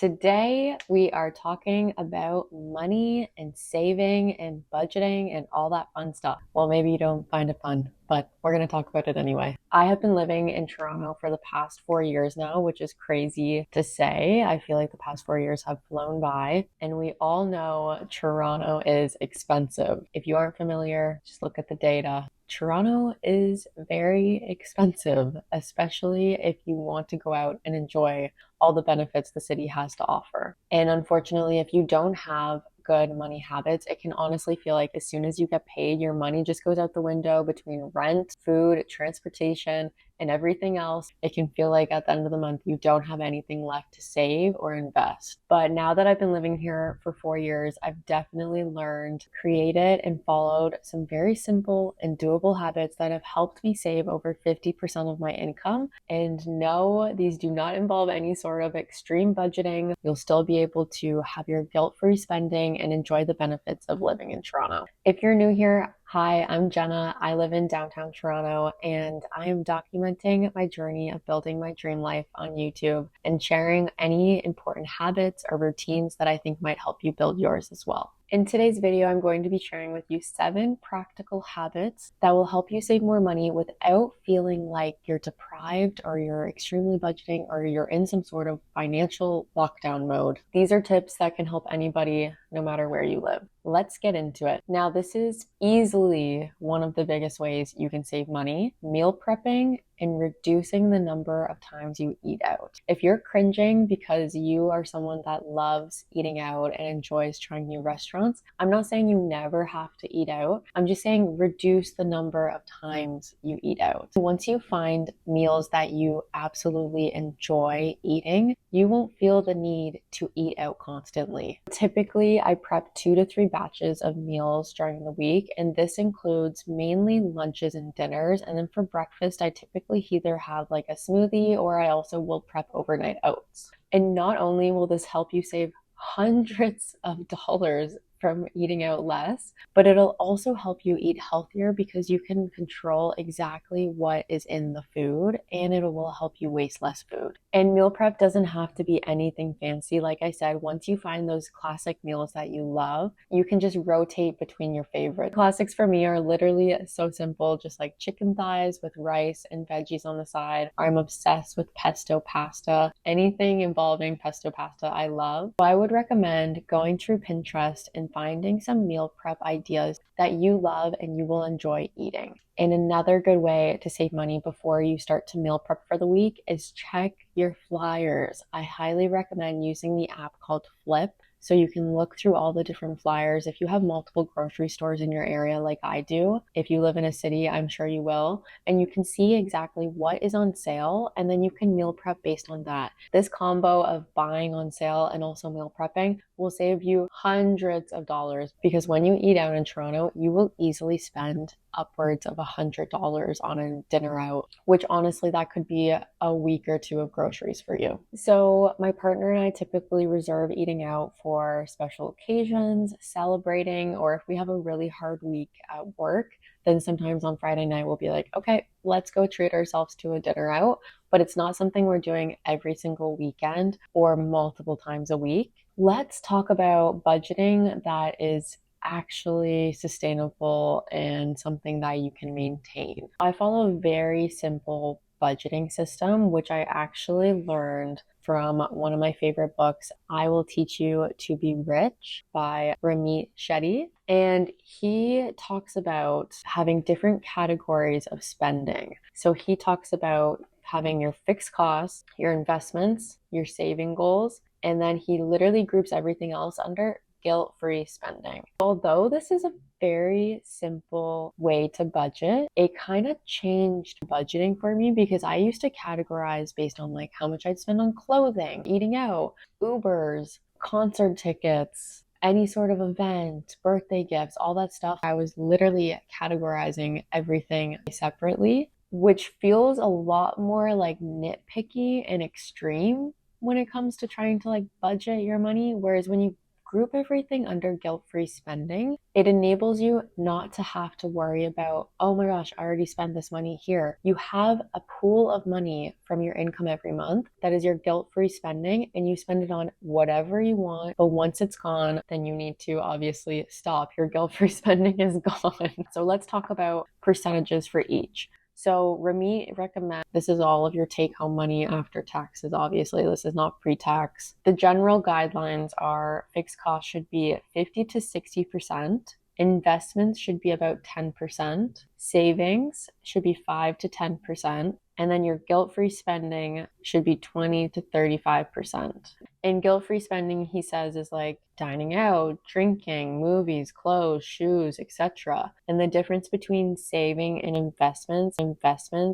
Today, we are talking about money and saving and budgeting and all that fun stuff. Well, maybe you don't find it fun, but we're going to talk about it anyway. I have been living in Toronto for the past 4 years now, which is crazy to say. I feel like the past 4 years have flown by, and we all know Toronto is expensive. If you aren't familiar, just look at the data. Toronto is very expensive, especially if you want to go out and enjoy all the benefits the city has to offer. And unfortunately, if you don't have good money habits, it can honestly feel like as soon as you get paid, your money just goes out the window between rent, food, transportation, and everything else. It can feel like at the end of the month, you don't have anything left to save or invest. But now that I've been living here for 4 years, I've definitely learned, created, and followed some very simple and doable habits that have helped me save over 50% of my income. And no, these do not involve any sort of extreme budgeting. You'll still be able to have your guilt-free spending and enjoy the benefits of living in Toronto. If you're new here, hi, I'm Jenna. I live in downtown Toronto and I am documenting my journey of building my dream life on YouTube and sharing any important habits or routines that I think might help you build yours as well. In today's video, I'm going to be sharing with you 7 practical habits that will help you save more money without feeling like you're deprived or you're extremely budgeting or you're in some sort of financial lockdown mode. These are tips that can help anybody, no matter where you live. Let's get into it. Now, this is easily one of the biggest ways you can save money: meal prepping and reducing the number of times you eat out. If you're cringing because you are someone that loves eating out and enjoys trying new restaurants, I'm not saying you never have to eat out. I'm just saying reduce the number of times you eat out. Once you find meals that you absolutely enjoy eating, you won't feel the need to eat out constantly. Typically, I prep 2 to 3 batches of meals during the week, and this includes mainly lunches and dinners. And then for breakfast, I typically either have like a smoothie or I also will prep overnight oats. And not only will this help you save hundreds of dollars from eating out less, but it'll also help you eat healthier because you can control exactly what is in the food and it will help you waste less food. And meal prep doesn't have to be anything fancy. Like I said, once you find those classic meals that you love, you can just rotate between your favorite. Classics for me are literally so simple, just like chicken thighs with rice and veggies on the side. I'm obsessed with pesto pasta. Anything involving pesto pasta I love. So I would recommend going through Pinterest and finding some meal prep ideas that you love and you will enjoy eating. And another good way to save money before you start to meal prep for the week is check your flyers. I highly recommend using the app called Flip, so you can look through all the different flyers. If you have multiple grocery stores in your area like I do, if you live in a city, I'm sure you will, and you can see exactly what is on sale, and then you can meal prep based on that. This combo of buying on sale and also meal prepping will save you hundreds of dollars, because when you eat out in Toronto, you will easily spend upwards of $100 on a dinner out, which honestly, that could be a week or two of groceries for you. So my partner and I typically reserve eating out for special occasions, celebrating, or if we have a really hard week at work, then sometimes on Friday night we'll be like, okay, let's go treat ourselves to a dinner out. But it's not something we're doing every single weekend or multiple times a week. Let's talk about budgeting that is actually sustainable and something that you can maintain. I follow a very simple budgeting system, which I actually learned from one of my favorite books, I Will Teach You to Be Rich by Ramit Shetty. And he talks about having different categories of spending. So he talks about having your fixed costs, your investments, your saving goals, and then he literally groups everything else under guilt-free spending. Although this is a very simple way to budget, it kind of changed budgeting for me because I used to categorize based on like how much I'd spend on clothing, eating out, Ubers, concert tickets, any sort of event, birthday gifts, all that stuff. I was literally categorizing everything separately, which feels a lot more like nitpicky and extreme when it comes to trying to like budget your money. Whereas when you group everything under guilt-free spending, it enables you not to have to worry about, oh my gosh, I already spent this money here. You have a pool of money from your income every month that is your guilt-free spending, and you spend it on whatever you want. But once it's gone, then you need to obviously stop. Your guilt-free spending is gone. So let's talk about percentages for each. So Ramit recommends, this is all of your take-home money after taxes, obviously. This is not pre-tax. The general guidelines are fixed costs should be 50 to 60%. Investments should be about 10%. Savings should be 5 to 10%. And then your guilt-free spending should be 20 to 35%. And guilt-free spending, he says, is like dining out, drinking, movies, clothes, shoes, etc. And the difference between saving and investments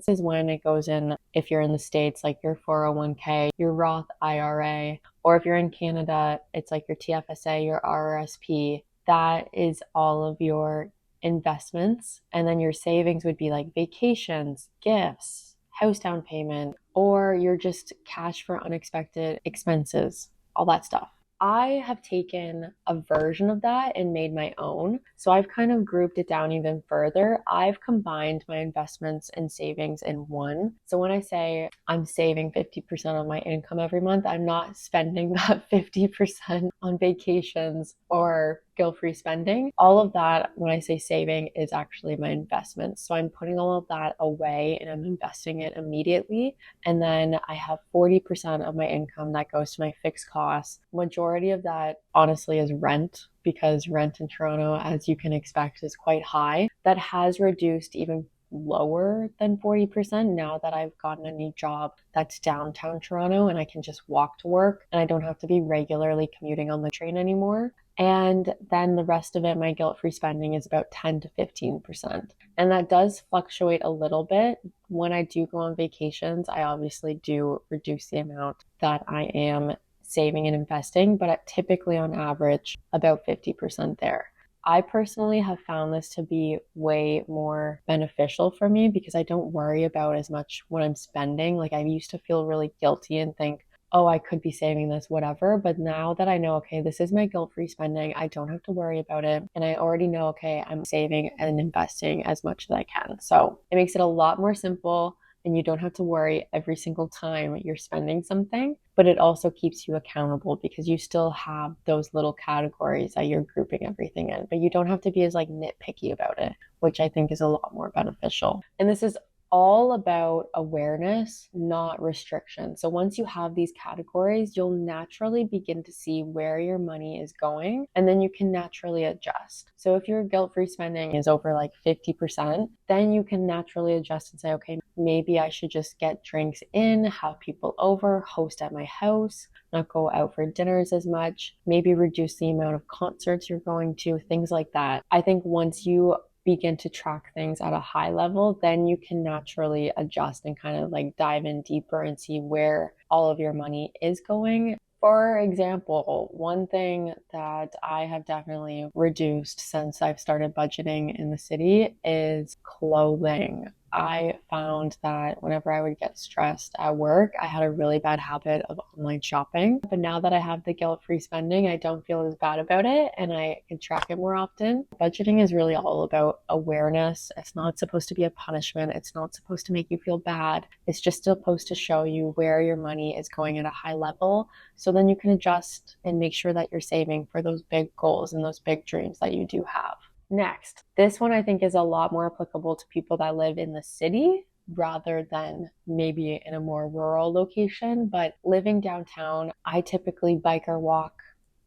is when it goes in, if you're in the States, like your 401k, your Roth IRA, or if you're in Canada, it's like your TFSA, your RRSP. That is all of your investments. And then your savings would be like vacations, gifts, house down payment, or you're just cash for unexpected expenses, all that stuff. I have taken a version of that and made my own. So I've kind of grouped it down even further. I've combined my investments and savings in one. So when I say I'm saving 50% of my income every month, I'm not spending that 50% on vacations or guilt-free spending. All of that, when I say saving, is actually my investments. So I'm putting all of that away and I'm investing it immediately. And then I have 40% of my income that goes to my fixed costs. Majority of that, honestly, is rent, because rent in Toronto, as you can expect, is quite high. That has reduced even lower than 40% now that I've gotten a new job that's downtown Toronto and I can just walk to work and I don't have to be regularly commuting on the train anymore. And then the rest of it, my guilt-free spending is about 10 to 15%. And that does fluctuate a little bit. When I do go on vacations, I obviously do reduce the amount that I am saving and investing, but typically on average, about 50% there. I personally have found this to be way more beneficial for me because I don't worry about as much what I'm spending. Like I used to feel really guilty and think, oh, I could be saving this, whatever. But now that I know, okay, this is my guilt-free spending, I don't have to worry about it. And I already know, okay, I'm saving and investing as much as I can. So it makes it a lot more simple and you don't have to worry every single time you're spending something. But it also keeps you accountable because you still have those little categories that you're grouping everything in. But you don't have to be as like nitpicky about it, which I think is a lot more beneficial. And this is all about awareness, not restriction. So once you have these categories, you'll naturally begin to see where your money is going, and then you can naturally adjust. So if your guilt-free spending is over like 50%, then you can naturally adjust and say, okay, maybe I should just get drinks in, have people over, host at my house, not go out for dinners as much, maybe reduce the amount of concerts you're going to, things like that. I think once you begin to track things at a high level, then you can naturally adjust and kind of like dive in deeper and see where all of your money is going. For example, one thing that I have definitely reduced since I've started budgeting in the city is clothing. I found that whenever I would get stressed at work, I had a really bad habit of online shopping. But now that I have the guilt-free spending, I don't feel as bad about it and I can track it more often. Budgeting is really all about awareness. It's not supposed to be a punishment. It's not supposed to make you feel bad. It's just supposed to show you where your money is going at a high level. So then you can adjust and make sure that you're saving for those big goals and those big dreams that you do have. Next, this one I think is a lot more applicable to people that live in the city rather than maybe in a more rural location. But living downtown, I typically bike or walk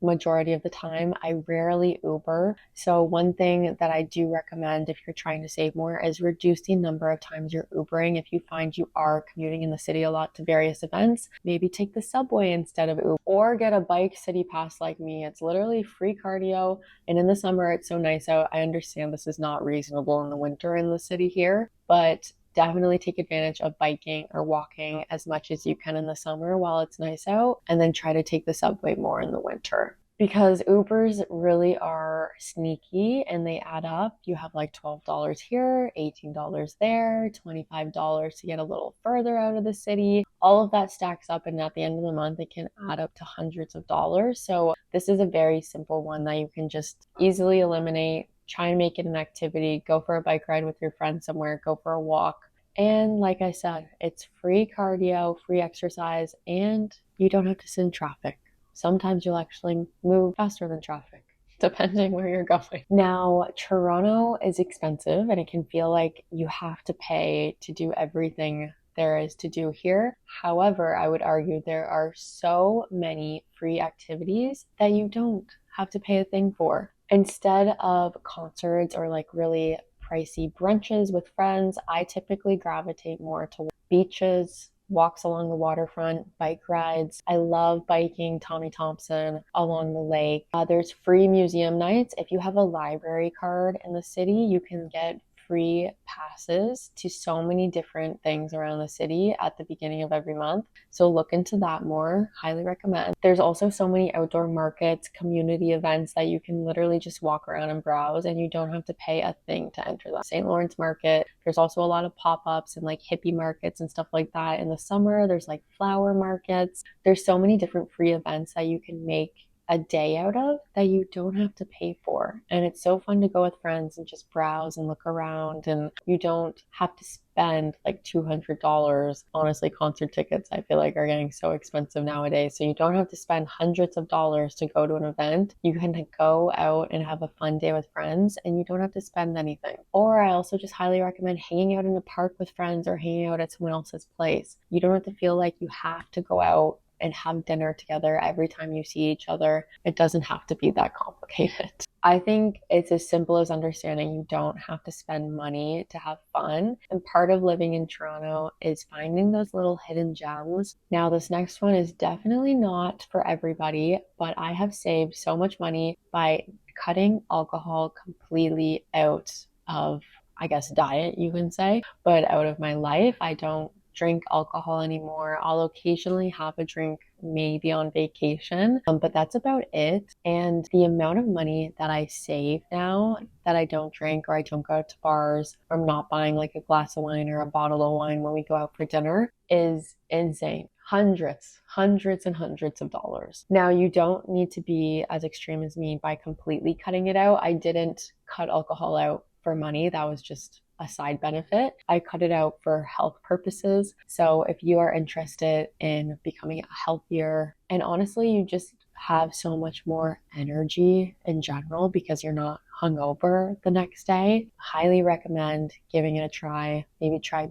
majority of the time. I rarely Uber. So one thing that I do recommend if you're trying to save more is reduce the number of times you're Ubering. If you find you are commuting in the city a lot to various events, maybe take the subway instead of Uber or get a bike city pass like me. It's literally free cardio. And in the summer, it's so nice out. I understand this is not reasonable in the winter in the city here, but definitely take advantage of biking or walking as much as you can in the summer while it's nice out, and then try to take the subway more in the winter. because Ubers really are sneaky and they add up. You have like $12 here, $18 there, $25 to get a little further out of the city. All of that stacks up, and at the end of the month, it can add up to hundreds of dollars. So this is a very simple one that you can just easily eliminate. Try and make it an activity. Go for a bike ride with your friends somewhere, go for a walk. And like I said, it's free cardio, free exercise, and you don't have to sit in traffic. Sometimes you'll actually move faster than traffic, depending where you're going. Now, Toronto is expensive and it can feel like you have to pay to do everything there is to do here. However, I would argue there are so many free activities that you don't have to pay a thing for. Instead of concerts or like really pricey brunches with friends, I typically gravitate more to beaches, walks along the waterfront, bike rides. I love biking Tommy Thompson along the lake. There's free museum nights. If you have a library card in the city, you can get free passes to so many different things around the city at the beginning of every month. So look into that more. Highly recommend. There's also so many outdoor markets, community events that you can literally just walk around and browse, and you don't have to pay a thing to enter them. St. Lawrence Market, there's also a lot of pop-ups and like hippie markets and stuff like that. In the summer, there's like flower markets. There's so many different free events that you can make a day out of that you don't have to pay for. And it's so fun to go with friends and just browse and look around, and you don't have to spend like $200. Honestly, concert tickets I feel like are getting so expensive nowadays. So you don't have to spend hundreds of dollars to go to an event. You can go out and have a fun day with friends and you don't have to spend anything. Or I also just highly recommend hanging out in a park with friends or hanging out at someone else's place. You don't have to feel like you have to go out and have dinner together every time you see each other. It doesn't have to be that complicated. I think it's as simple as understanding you don't have to spend money to have fun. And part of living in Toronto is finding those little hidden gems. Now, this next one is definitely not for everybody, but I have saved so much money by cutting alcohol completely out of, I guess, diet, you can say, but out of my life. I don't drink alcohol anymore. I'll occasionally have a drink, maybe on vacation, but that's about it. And the amount of money that I save now that I don't drink or I don't go out to bars, or I'm not buying like a glass of wine or a bottle of wine when we go out for dinner is insane. Hundreds and hundreds of dollars. Now, you don't need to be as extreme as me by completely cutting it out. I didn't cut alcohol out for money. That was just a side benefit. I cut it out for health purposes. So if you are interested in becoming healthier, and honestly, you just have so much more energy in general because you're not hungover the next day, highly recommend giving it a try. Maybe try,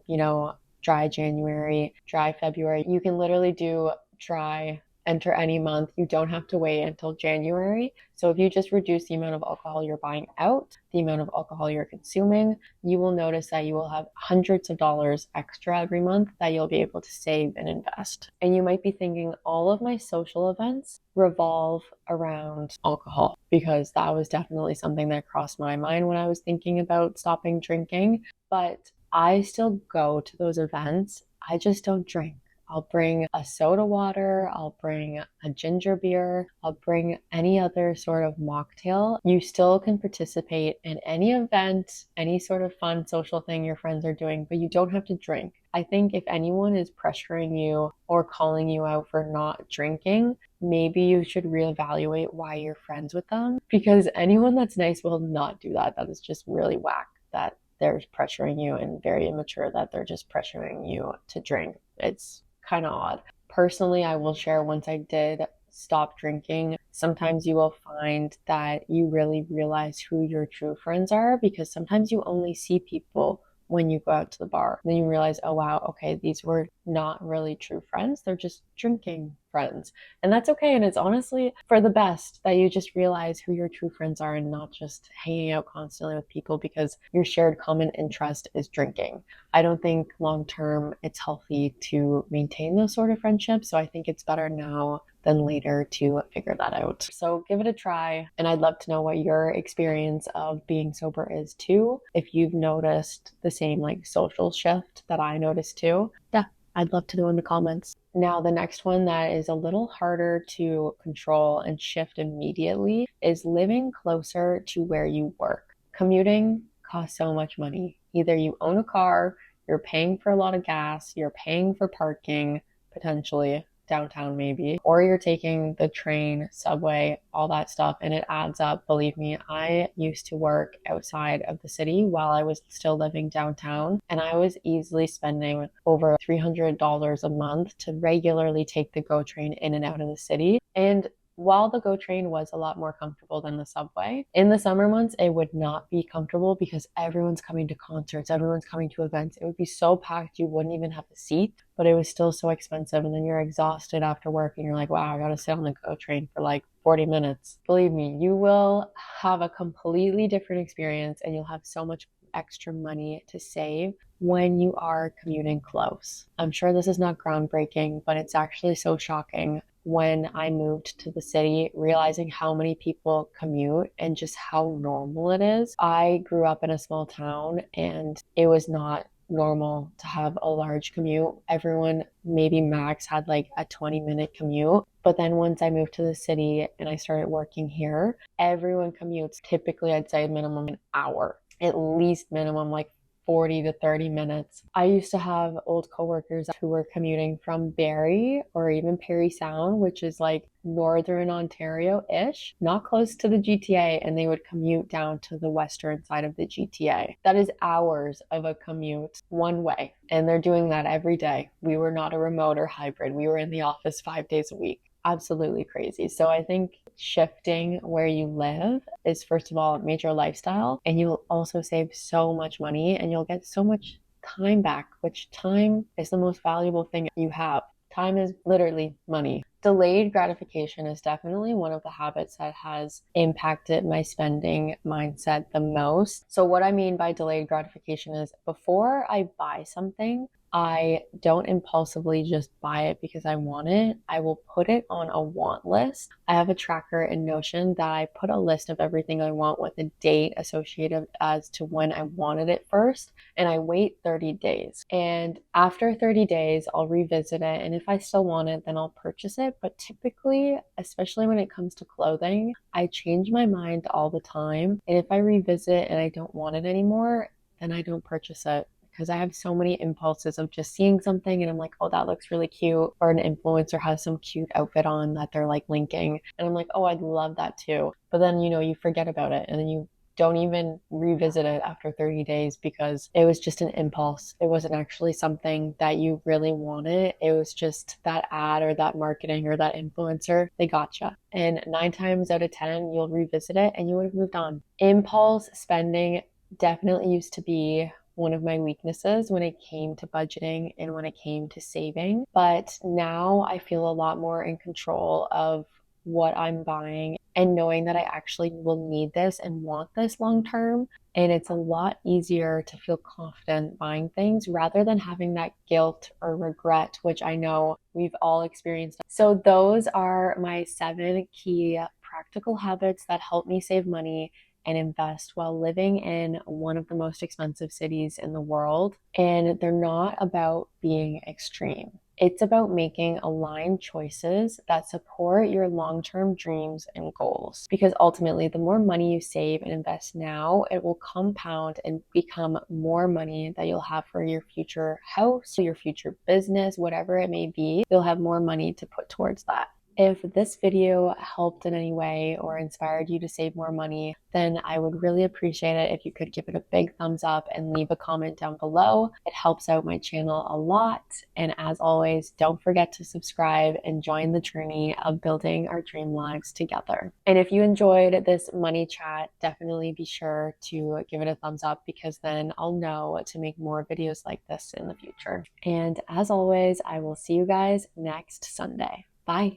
dry January, dry February. You can literally do dry, enter any month. You don't have to wait until January. So if you just reduce the amount of alcohol you're buying out, the amount of alcohol you're consuming, you will notice that you will have hundreds of dollars extra every month that you'll be able to save and invest. And you might be thinking, all of my social events revolve around alcohol, because that was definitely something that crossed my mind when I was thinking about stopping drinking. But I still go to those events. I just don't drink. I'll bring a soda water, I'll bring a ginger beer, I'll bring any other sort of mocktail. You still can participate in any event, any sort of fun social thing your friends are doing, but you don't have to drink. I think if anyone is pressuring you or calling you out for not drinking, maybe you should reevaluate why you're friends with them, because anyone that's nice will not do that. That is just really whack that they're pressuring you, and very immature that they're just pressuring you to drink. It's kind of odd. Personally, I will share, once I did stop drinking, sometimes you will find that you really realize who your true friends are, because sometimes you only see people when you go out to the bar. Then you realize, oh wow, okay, these were not really true friends. They're just drinking friends. And that's okay. And it's honestly for the best that you just realize who your true friends are, and not just hanging out constantly with people because your shared common interest is drinking. I don't think long term it's healthy to maintain those sort of friendships. So I think it's better now than later to figure that out. So give it a try. And I'd love to know what your experience of being sober is too. If you've noticed the same like social shift that I noticed too. Yeah, I'd love to know in the comments. Now, the next one that is a little harder to control and shift immediately is living closer to where you work. Commuting costs so much money. Either you own a car, you're paying for a lot of gas, you're paying for parking, potentially downtown maybe, or you're taking the train, subway, all that stuff, and it adds up. Believe me, I used to work outside of the city while I was still living downtown, and I was easily spending over $300 a month to regularly take the GO train in and out of the city. And while the GO train was a lot more comfortable than the subway, in the summer months, it would not be comfortable because everyone's coming to concerts, everyone's coming to events. It would be so packed, you wouldn't even have a seat, but it was still so expensive. And then you're exhausted after work and you're like, wow, I gotta sit on the GO train for like 40 minutes. Believe me, you will have a completely different experience and you'll have so much extra money to save when you are commuting close. I'm sure this is not groundbreaking, but it's actually so shocking when I moved to the city, realizing how many people commute and just how normal it is. I grew up in a small town and it was not normal to have a large commute. Everyone, maybe max, had like a 20-minute commute. But then once I moved to the city and I started working here, everyone commutes typically, I'd say minimum an hour, at least minimum like 40 to 30 minutes. I used to have old coworkers who were commuting from Barrie or even Parry Sound, which is like northern Ontario-ish, not close to the GTA, and they would commute down to the western side of the GTA. That is hours of a commute one way, and they're doing that every day. We were not a remote or hybrid. We were in the office 5 days a week. Absolutely crazy. So I think shifting where you live is, first of all, a major lifestyle, and you'll also save so much money and you'll get so much time back, which time is the most valuable thing you have. Time is literally money. Delayed gratification is definitely one of the habits that has impacted my spending mindset the most. So what I mean by delayed gratification is before I buy something, I don't impulsively just buy it because I want it. I will put it on a want list. I have a tracker in Notion that I put a list of everything I want with a date associated as to when I wanted it first, and I wait 30 days. And after 30 days, I'll revisit it, and if I still want it, then I'll purchase it. But typically, especially when it comes to clothing, I change my mind all the time. And if I revisit and I don't want it anymore, then I don't purchase it. Because I have so many impulses of just seeing something and I'm like, oh, that looks really cute. Or an influencer has some cute outfit on that they're like linking. And I'm like, oh, I'd love that too. But then, you forget about it and then you don't even revisit it after 30 days because it was just an impulse. It wasn't actually something that you really wanted. It was just that ad or that marketing or that influencer. They gotcha. And 9 times out of 10, you'll revisit it and you would have moved on. Impulse spending definitely used to be one of my weaknesses when it came to budgeting and when it came to saving. But now I feel a lot more in control of what I'm buying and knowing that I actually will need this and want this long term. And it's a lot easier to feel confident buying things rather than having that guilt or regret, which I know we've all experienced. So those are my 7 key practical habits that help me save money and invest while living in one of the most expensive cities in the world. And they're not about being extreme. It's about making aligned choices that support your long-term dreams and goals. Because ultimately, the more money you save and invest now, it will compound and become more money that you'll have for your future house, your future business, whatever it may be. You'll have more money to put towards that. If this video helped in any way or inspired you to save more money, then I would really appreciate it if you could give it a big thumbs up and leave a comment down below. It helps out my channel a lot. And as always, don't forget to subscribe and join the journey of building our dream lives together. And if you enjoyed this money chat, definitely be sure to give it a thumbs up because then I'll know to make more videos like this in the future. And as always, I will see you guys next Sunday. Bye.